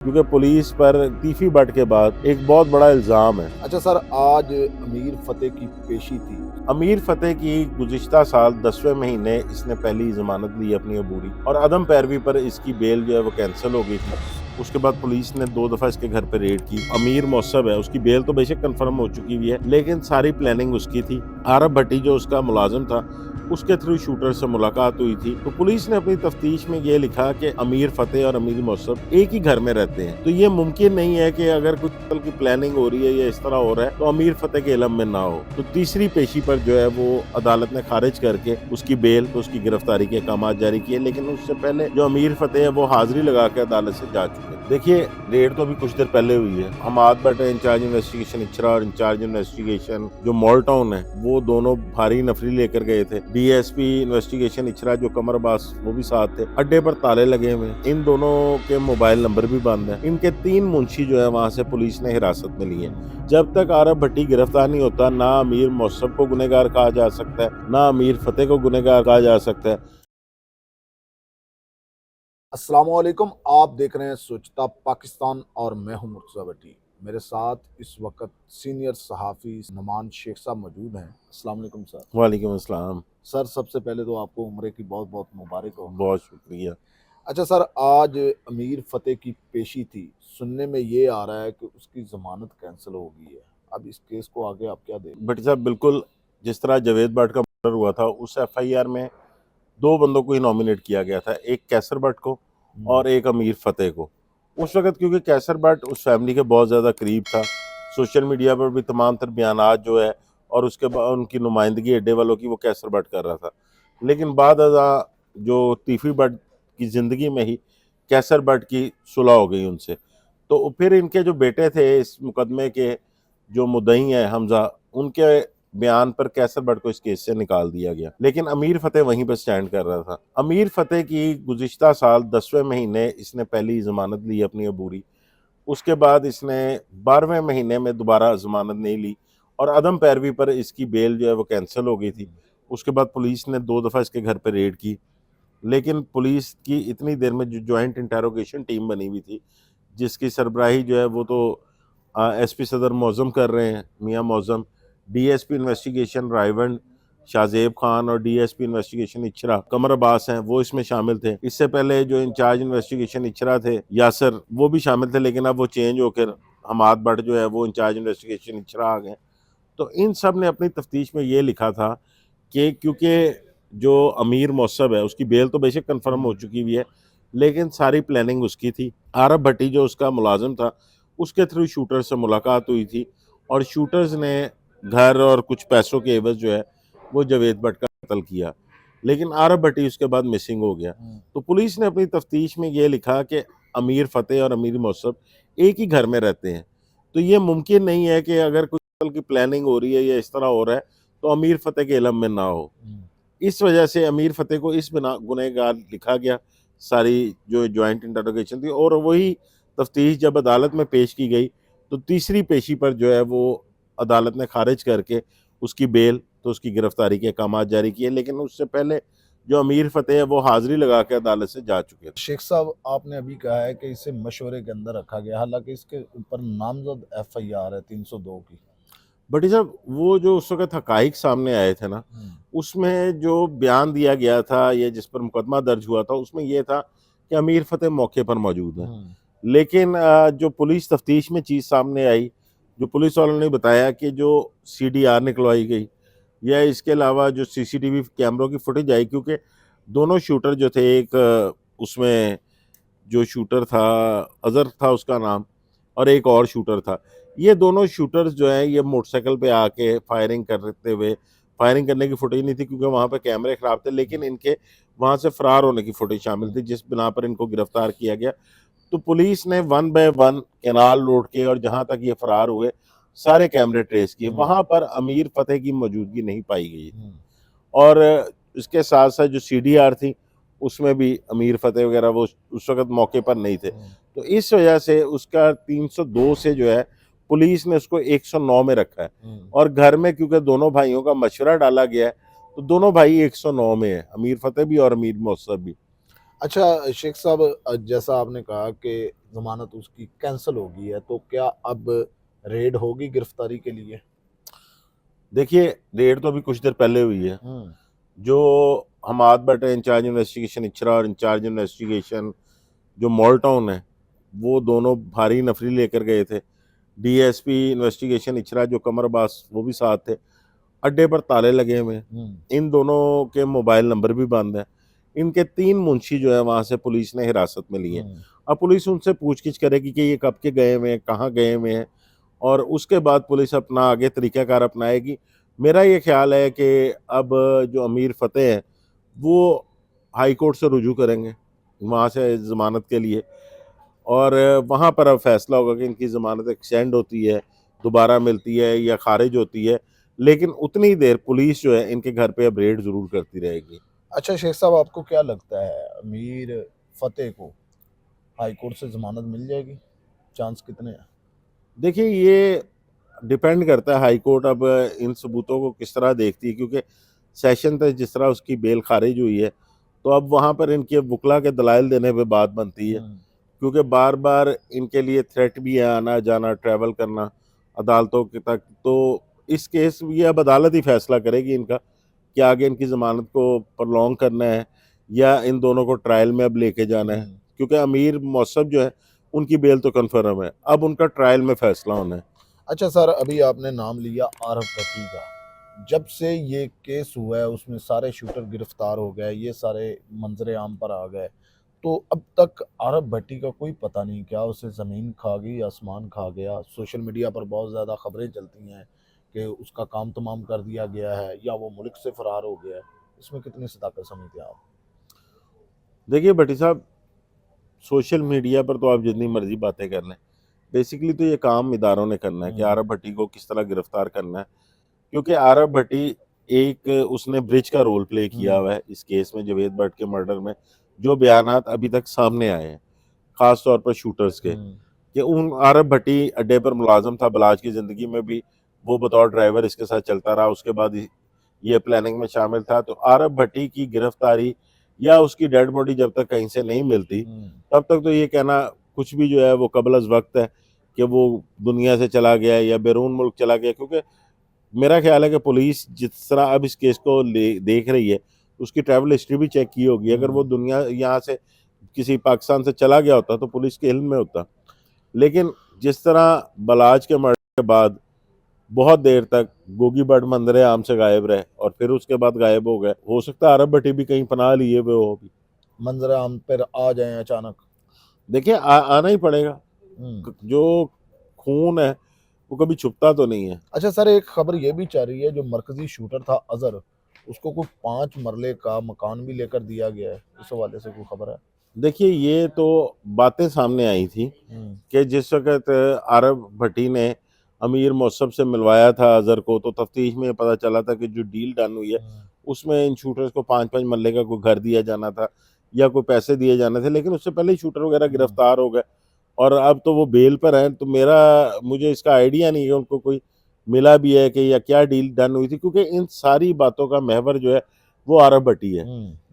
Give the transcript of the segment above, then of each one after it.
क्योंकि पुलिस पर तीफी बट के बाद एक बहुत बड़ा इल्ज़ाम है। अच्छा सर, आज अमीर फतेह की पेशी थी। अमीर फतेह की गुज़िश्ता साल 10वें महीने इसने पहली ज़मानत ली अपनी अबूरी और अदम पैरवी पर इसकी बेल जो है वो कैंसिल हो गई थी। उसके बाद पुलिस ने 2 दफ़ा इसके घर पे रेड की। अमीर मौसब है, उसकी बेल तो बेशक कन्फर्म हो चुकी हुई है, लेकिन सारी प्लानिंग उसकी थी। आरब भट्टी जो उसका मुलाजिम था, उसके थ्रू शूटर से मुलाकात हुई थी। तो पुलिस ने अपनी तफ्तीश में ये लिखा कि अमीर फतेह और अमीर मौसब एक ही घर में रहते हैं। तो ये मुमकिन नहीं है कि अगर कुछ कत्ल की प्लानिंग हो रही है या इस तरह हो रहा है तो अमीर फतेह के इलम में ना हो। तो तीसरी पेशी पर जो है वो अदालत ने खारिज करके उसकी बेल तो उसकी गिरफ्तारी के अहकाम जारी किए, लेकिन उससे पहले जो अमीर फतेह है वो हाजिरी लगा के अदालत से जा चुके हैं। देखिए, रेड तो अभी कुछ देर पहले हुई है। हम आज बैठे इंचार्ज इन्वेस्टिगेशन इचरा और इंचार्ज इन्वेस्टिगेशन जो मॉल टाउन है वो दोनों भारी नफरी लेकर गए थे। डीएसपी इन्वेस्टिगेशन इचरा जो कमर अब्बास वो भी साथ थे। अड्डे पर ताले लगे हुए हैं। इन दोनों के मोबाइल नंबर भी बंद है। इनके 3 मुंशी जो है वहां से पुलिस ने हिरासत में लिए। जब तक आरब भट्टी गिरफ्तार नहीं होता, ना अमीर मौसम को गुनहगार कहा जा सकता है, ना अमीर फतेह को गुनहगार कहा जा सकता है। अस्सलाम वालेकुम, आप देख रहे हैं सोचता पाकिस्तान और मैं हूं मुर्तज़ा भट्टी। मेरे साथ इस वक्त सीनियर सहाफ़ी नुमान शेख साहब मौजूद हैं। अस्सलाम वालेकुम सर। वालेकुम अस्सलाम। सर, सबसे पहले तो आपको उम्रे की बहुत बहुत मुबारक हो। बहुत शुक्रिया। अच्छा सर, आज अमीर फतेह की पेशी थी। सुनने में ये आ रहा है कि उसकी ज़मानत कैंसिल हो गई है। अब इस केस को आगे आप क्या देखें? भट्टी साहब, बिल्कुल जिस तरह जावेद भट्ट का मर्डर हुआ था उस एफआईआर में 2 बंदों को ही नॉमिनेट किया गया था, एक कैसर भट्ट को और एक अमीर फतेह को। उस वक़्त क्योंकि कैसर भट्ट उस फैमिली के बहुत ज़्यादा करीब था, सोशल मीडिया पर भी तमाम तर बयानात जो है और उसके बाद उनकी नुमाइंदगी अड्डे वालों की वो कैसर भट्ट कर रहा था। लेकिन बाद अज़ा जो तीफ़ी भट्ट की ज़िंदगी में ही कैसर भट्ट की सुलह हो गई उनसे। तो फिर इनके जो बेटे थे इस मुकदमे के, जो मुद्दई हैं हमज़ा, उनके बयान पर कैसर भट्ट को इस केस से निकाल दिया गया, लेकिन अमीर फतेह वहीं पर स्टैंड कर रहा था। अमीर फतेह की गुज़िश्ता साल 10वें महीने इसने पहली ज़मानत ली अपनी अबूरी। उसके बाद इसने 12वें महीने में दोबारा ज़मानत नहीं ली और अदम पैरवी पर इसकी बेल जो है वो कैंसिल हो गई थी। उसके बाद पुलिस ने 2 दफ़ा इसके घर पे रेड की, लेकिन पुलिस की इतनी देर में जो जॉइंट इंटेरोगेशन टीम बनी हुई थी, जिसकी सरबराही जो है वो तो एसपी सदर मौज़म कर रहे हैं, मियां मौज़म, डीएसपी इन्वेस्टिगेशन रायवंड शाहजेब खान और डीएसपी इन्वेस्टिगेशन इचरा कमर अब्बास हैं, वो इसमें शामिल थे। इससे पहले जो इंचार्ज इन्वेस्टिगेशन इचरा थे यासर, वो भी शामिल थे, लेकिन अब वो चेंज होकर हमाद भट्ट जो है वो इंचार्ज इन्वेस्टिगेशन इचरा आ गए। तो इन सब ने अपनी तफ्तीश में ये लिखा था कि क्योंकि जो अमीर मौसब है उसकी बेल तो बेशक कन्फर्म हो चुकी हुई है, लेकिन सारी प्लानिंग उसकी थी। आरब भट्टी जो उसका मुलाजिम था, उसके थ्रू शूटर से मुलाकात हुई थी और शूटर्स ने घर और कुछ पैसों के एवज जो है वो जावेद भट्ट का कत्ल किया, लेकिन आरब भट्टी उसके बाद मिसिंग हो गया। तो पुलिस ने अपनी तफ्तीश में ये लिखा कि अमीर फतेह और अमीर मौसब एक ही घर में रहते हैं। तो ये मुमकिन नहीं है कि अगर कुछ कत्ल की प्लानिंग हो रही है या इस तरह हो रहा है तो अमीर फतेह के इलम में ना हो। इस वजह से अमीर फतेह को इस बिना गुनहगार लिखा गया। सारी जो जॉइंट इंटरोगेशन थी और वही तफ्तीश जब अदालत में पेश की गई तो तीसरी पेशी पर जो है वो अदालत ने खारिज करके उसकी बेल तो उसकी गिरफ्तारी के अहकाम जारी किए, लेकिन उससे पहले जो अमीर फतेह है वो हाजिरी लगा के अदालत से जा चुके थे। शेख साहब, आपने अभी कहा है कि इसे मशवरे के अंदर रखा गया, हालांकि इसके ऊपर नामजद एफआईआर है 302 की। बट साहब, वो जो उस वक़्त हक़ाइक़ सामने आए थे ना, उसमें जो बयान दिया गया था या जिस पर मुकदमा दर्ज हुआ था, उसमें ये था कि अमीर फतेह मौके पर मौजूद हैं। लेकिन जो पुलिस तफ्तीश में चीज़ सामने आई, जो पुलिस वालों ने बताया कि जो सीडीआर निकलवाई गई या इसके अलावा जो सीसीटीवी कैमरों की फुटेज आई, क्योंकि दोनों शूटर जो थे, एक उसमें जो शूटर था अज़हर था उसका नाम, और एक और शूटर था। ये दोनों शूटर्स जो हैं ये मोटरसाइकिल पे आके फायरिंग करते हुए, फायरिंग करने की फुटेज नहीं थी क्योंकि वहाँ पे कैमरे ख़राब थे, लेकिन इनके वहाँ से फ़रार होने की फुटेज शामिल थी, जिस बिना पर इनको गिरफ्तार किया गया। तो पुलिस ने 1 बाय 1 कैनाल रोड के और जहाँ तक ये फ़रार हुए सारे कैमरे ट्रेस किए। वहाँ पर अमीर फतेह की मौजूदगी नहीं पाई गई थी और इसके साथ-साथ जो सीडीआर थी उसमें भी अमीर फतेह वगैरह वो उस वक़्त मौके पर नहीं थे। तो इस वजह से उसका 302 से जो है पुलिस ने उसको 109 में रखा है और घर में क्योंकि दोनों भाइयों का मशवरा डाला गया है तो दोनों भाई 109 में है, अमीर फतेह भी और अमीर मौसब भी। अच्छा शेख साहब, जैसा आपने कहा कि जमानत उसकी कैंसिल हो गई है, तो क्या अब रेड होगी गिरफ्तारी के लिए? देखिए, रेड तो अभी कुछ देर पहले हुई है। हम्म। जो हमाद भट्ट है इंचार्ज इन्वेस्टिगेशन इचरा और इंचार्ज इन्वेस्टिगेशन जो मॉल टाउन है, वो दोनों भारी नफरी लेकर गए थे। डीएसपी इन्वेस्टिगेशन इचरा जो कमर अब्बास वो भी साथ थे। अड्डे पर ताले लगे हुए हैं। इन दोनों के मोबाइल नंबर भी बंद है। इनके 3 मुंशी जो है वहां से पुलिस ने हिरासत में लिए। अब पुलिस उनसे पूछगिछ करेगी कि ये कब के गए हुए हैं, कहाँ गए हुए हैं, और उसके बाद पुलिस अपना आगे तरीकाकार अपनाएगी। मेरा ये ख्याल है कि अब जो अमीर फतेह है वो हाई कोर्ट से रुजू करेंगे वहाँ से ज़मानत के लिए, और वहाँ पर अब फैसला होगा कि इनकी ज़मानत एक्सटेंड होती है, दोबारा मिलती है या खारिज होती है। लेकिन उतनी ही देर पुलिस जो है इनके घर पे अब रेड ज़रूर करती रहेगी। अच्छा शेख साहब, आपको क्या लगता है अमीर फतेह को हाई कोर्ट से जमानत मिल जाएगी? चांस कितने हैं? देखिए, ये डिपेंड करता है हाई कोर्ट अब इन सबूतों को किस तरह देखती है, क्योंकि सेशन तक जिस तरह उसकी बेल खारिज हुई है, तो अब वहाँ पर इनके वकला के दलाइल देने पे बात बनती है। क्योंकि बार बार इनके लिए थ्रेट भी है आना जाना, ट्रैवल करना अदालतों के तक। तो इस केस ये अब अदालत ही फैसला करेगी इनका कि आगे इनकी ज़मानत को प्रलॉन्ग करना है या इन दोनों को ट्रायल में अब लेके जाना है। क्योंकि अमीर मौसम जो है उनकी बेल तो कन्फर्म है, अब उनका ट्रायल में फैसला होना है। अच्छा सर, अभी आपने नाम लिया आरव भट्टी का। जब से ये केस हुआ है उसमें सारे शूटर गिरफ्तार हो गए, ये सारे मंजरे आम पर आ गए, तो अब तक आरव भट्टी का कोई पता नहीं। क्या उसे ज़मीन खा गई, आसमान खा गया? सोशल मीडिया पर बहुत ज़्यादा खबरें चलती हैं कि उसका काम तमाम कर दिया गया है या वो मुल्क से फरार हो गया है। इसमें कितनी सदाकत समझते हैं आप? देखिए भट्टी साहब, सोशल मीडिया पर तो आप जितनी मर्जी बातें कर लें, बेसिकली तो ये काम इदारों ने करना है कि आरव भट्टी को किस तरह गिरफ्तार करना है। क्योंकि आरव भट्टी एक उसने ब्रिज का रोल प्ले किया हुआ है इस केस में, जावेद भट्ट के मर्डर में। जो बयानात अभी तक सामने आए हैं खास तौर पर शूटर्स के, कि उन आरव भट्टी अड्डे पर मुलाजम था, बलाज की ज़िंदगी में भी वो बतौर ड्राइवर इसके साथ चलता रहा, उसके बाद ये प्लानिंग में शामिल था। तो आरव भट्टी की गिरफ्तारी या उसकी डेड बॉडी जब तक कहीं से नहीं मिलती, तब तक तो ये कहना कुछ भी जो है वो कबल अज़ वक्त है कि वो दुनिया से चला गया या बैरून मुल्क चला गया। क्योंकि मेरा ख्याल है कि पुलिस जिस तरह अब इस केस को देख रही है, उसकी ट्रैवल हिस्ट्री भी चेक की होगी। अगर वो दुनिया यहाँ से किसी पाकिस्तान से चला गया होता तो पुलिस के इल्म में होता। लेकिन जिस तरह बलाज के मर्डर के बाद बहुत देर तक गोगी भट्ट मंजरे आम से गायब रहे और फिर उसके बाद गायब हो गए, हो सकता है अरब भट्टी भी कहीं पनाह लिए हुए हो भी। मंजर आम पर आ जाए अचानक। देखिए, आना ही पड़ेगा। जो खून है वो कभी छुपता तो नहीं है। अच्छा सर, एक खबर ये भी चल रही है जो मरकजी शूटर था अजहर, उसको कोई 5 मरले का मकान भी लेकर दिया गया है। इस हवाले से कोई खबर है? देखिए, ये तो बातें सामने आई थी कि जिस वक्त आरब भट्टी ने अमीर मौसम से मिलवाया था अजहर को, तो तफ्तीश में पता चला था कि जो डील डन हुई है उसमें इन शूटर्स को 5-5 मरले का कोई घर दिया जाना था या कोई पैसे दिए जाने थे। लेकिन उससे पहले ही शूटर वगैरह गिरफ्तार हो गए और अब तो वो बेल पर हैं। तो मुझे इसका आइडिया नहीं है उनको कोई मिला भी है कि या क्या डील डन हुई थी, क्योंकि इन सारी बातों का महवर जो है वो आरब भट्टी है।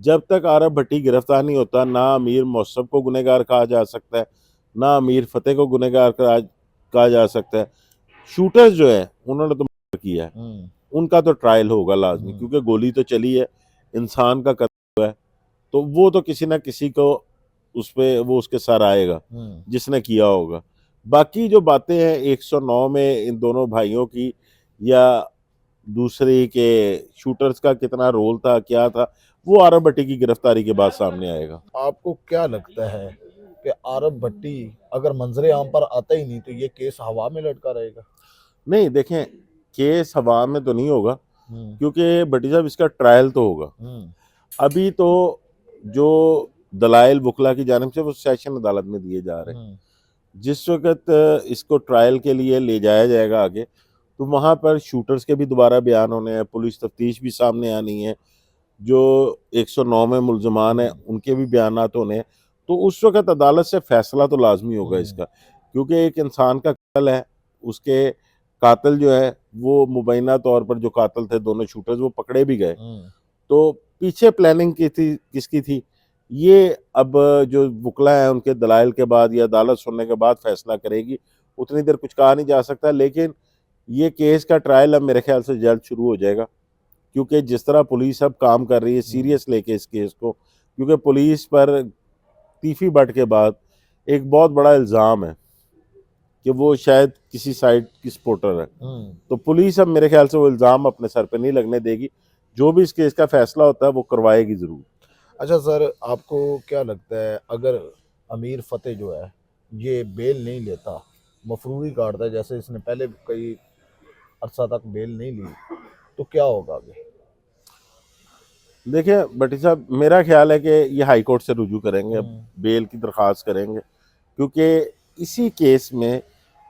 जब तक आरब भट्टी गिरफ्तार नहीं होता, ना अमीर मौसम को गुनहगार कहा जा सकता है, ना अमीर फतेह को गुनहगार कहा जा सकता है। शूटर्स जो है उन्होंने तो मर्डर किया है, उनका तो ट्रायल होगा लाजमी, क्योंकि गोली तो चली है, इंसान का कत्ल हुआ है, तो वो तो किसी ना किसी को उस पे वो उसके सर आएगा जिसने किया होगा। बाकी जो बातें हैं 109 में इन दोनों भाइयों की या दूसरे के शूटर्स का कितना रोल था, क्या था, वो आरब भट्टी की गिरफ्तारी के बाद सामने आएगा। आपको क्या लगता है कि आरब भट्टी अगर मंजरे आम पर आता ही नहीं तो ये केस हवा में लटका रहेगा? नहीं, देखें, केस हवा में तो नहीं होगा, क्योंकि भट्टी साहब इसका ट्रायल तो होगा। अभी तो जो दलाइल वकला की जानिब से वो सेशन अदालत में दिए जा रहे हैं। जिस वक्त इसको ट्रायल के लिए ले जाया जाएगा आगे, तो वहाँ पर शूटर्स के भी दोबारा बयान होने हैं, पुलिस तफ्तीश भी सामने आनी है, जो 109 में मुलजमान हैं उनके भी बयानात होने हैं। तो उस वक्त अदालत से फैसला तो लाजमी होगा इसका, क्योंकि एक इंसान का कत्ल है, उसके कातिल जो है वो मुबैना तौर पर जो कातिल थे दोनों शूटर्स वो पकड़े भी गए। तो पीछे प्लानिंग की थी किसकी थी ये अब जो वकला है उनके दलाइल के बाद या अदालत सुनने के बाद फैसला करेगी। उतनी देर कुछ कहा नहीं जा सकता, लेकिन ये केस का ट्रायल अब मेरे ख्याल से जल्द शुरू हो जाएगा, क्योंकि जिस तरह पुलिस अब काम कर रही है सीरियस लेके इस केस को, क्योंकि पुलिस पर तीफी बट के बाद एक बहुत बड़ा इल्ज़ाम है कि वो शायद किसी साइड की सपोर्टर है। तो पुलिस अब मेरे ख्याल से वो इल्ज़ाम अपने सर पे नहीं लगने देगी। जो भी इस केस का फैसला होता है वो करवाएगी ज़रूर। अच्छा सर, आपको क्या लगता है अगर अमीर फतेह जो है ये बेल नहीं लेता, मफरूरी काटता है, जैसे इसने पहले कई अरसा तक बेल नहीं ली, तो क्या होगा आगे? देखिए भट्टी साहब, मेरा ख्याल है कि ये हाई कोर्ट से रुजू करेंगे, अब बेल की दरख्वास्त करेंगे, क्योंकि इसी केस में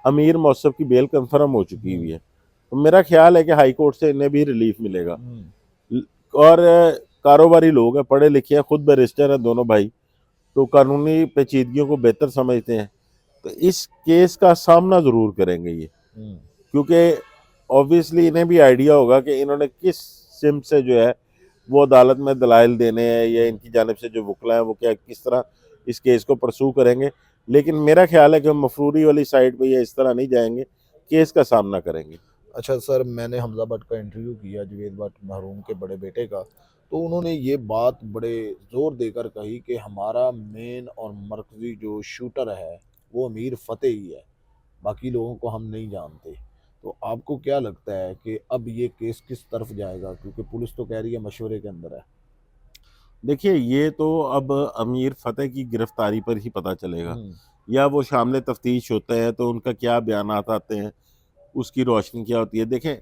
अमीर मौसफ की बेल कंफर्म हो चुकी हुई है। तो मेरा ख्याल है कि हाई कोर्ट से इन्हें भी रिलीफ मिलेगा। और कारोबारी लोग हैं, पढ़े लिखे हैं, खुद बैरिस्टर हैं दोनों भाई, तो कानूनी पेचीदगियों को बेहतर समझते हैं। तो इस केस का सामना ज़रूर करेंगे ये, क्योंकि ऑब्वियसली इन्हें भी आइडिया होगा कि इन्होंने किस सिम से जो है वो अदालत में दलाइल देने हैं, या इनकी जानिब से जो वकला हैं वो क्या किस तरह इस केस को परसू करेंगे। लेकिन मेरा ख्याल है कि मफरूरी वाली साइड पे ये इस तरह नहीं जाएंगे, केस का सामना करेंगे। अच्छा सर, मैंने हमजा भट्ट का इंटरव्यू किया, जावेद भट्ट मरहूम के बड़े बेटे का, तो उन्होंने ये बात बड़े ज़ोर देकर कही कि हमारा मेन और मरकज़ी जो शूटर है वो अमीर फतेह ही है, बाकी लोगों को हम नहीं जानते। तो आपको क्या लगता है कि अब ये केस किस तरफ जाएगा, क्योंकि पुलिस तो कह रही है मशवरे के अंदर है? देखिए, ये तो अब अमीर फतेह की गिरफ्तारी पर ही पता चलेगा, हम्म। या वो शामिल तफ्तीश होते हैं तो उनका क्या बयानात आते हैं, उसकी रोशनी क्या होती है। देखें,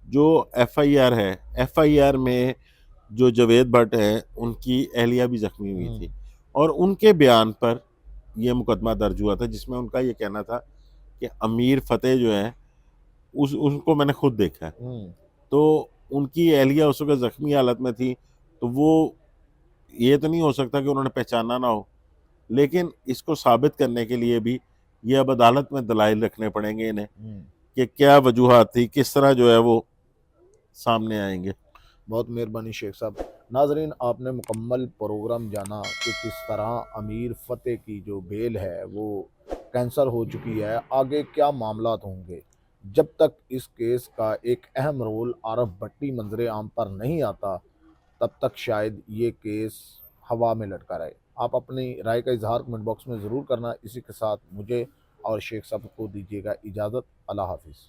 जो एफआईआर है, एफआईआर में जो जावेद भट्ट हैं उनकी अहलिया भी जख्मी हुई थी, और उनके बयान पर यह मुकदमा दर्ज हुआ था, जिसमें उनका ये कहना था कि अमीर फतेह जो है उस उनको मैंने खुद देखा है। तो उनकी अहलिया उस वक्त जख्मी हालत में थी, तो वो ये तो नहीं हो सकता कि उन्होंने पहचाना ना हो। लेकिन इसको साबित करने के लिए भी ये अब अदालत में दलाइल रखने पड़ेंगे इन्हें कि क्या वजूहात थी, किस तरह जो है वो सामने आएंगे। बहुत मेहरबानी शेख साहब। नाजरीन, आपने मुकम्मल प्रोग्राम जाना कि किस तरह अमीर फतेह की जो बेल है वो कैंसल हो चुकी है, आगे क्या मामलात होंगे। जब तक इस केस का एक अहम रोल आरफ भट्टी मंजर आम पर नहीं आता, तब तक शायद ये केस हवा में लटका रहे। आप अपनी राय का इजहार कमेंट बॉक्स में ज़रूर करना। इसी के साथ मुझे और शेख साहब को दीजिएगा इजाज़त। अल्लाह हाफिज़।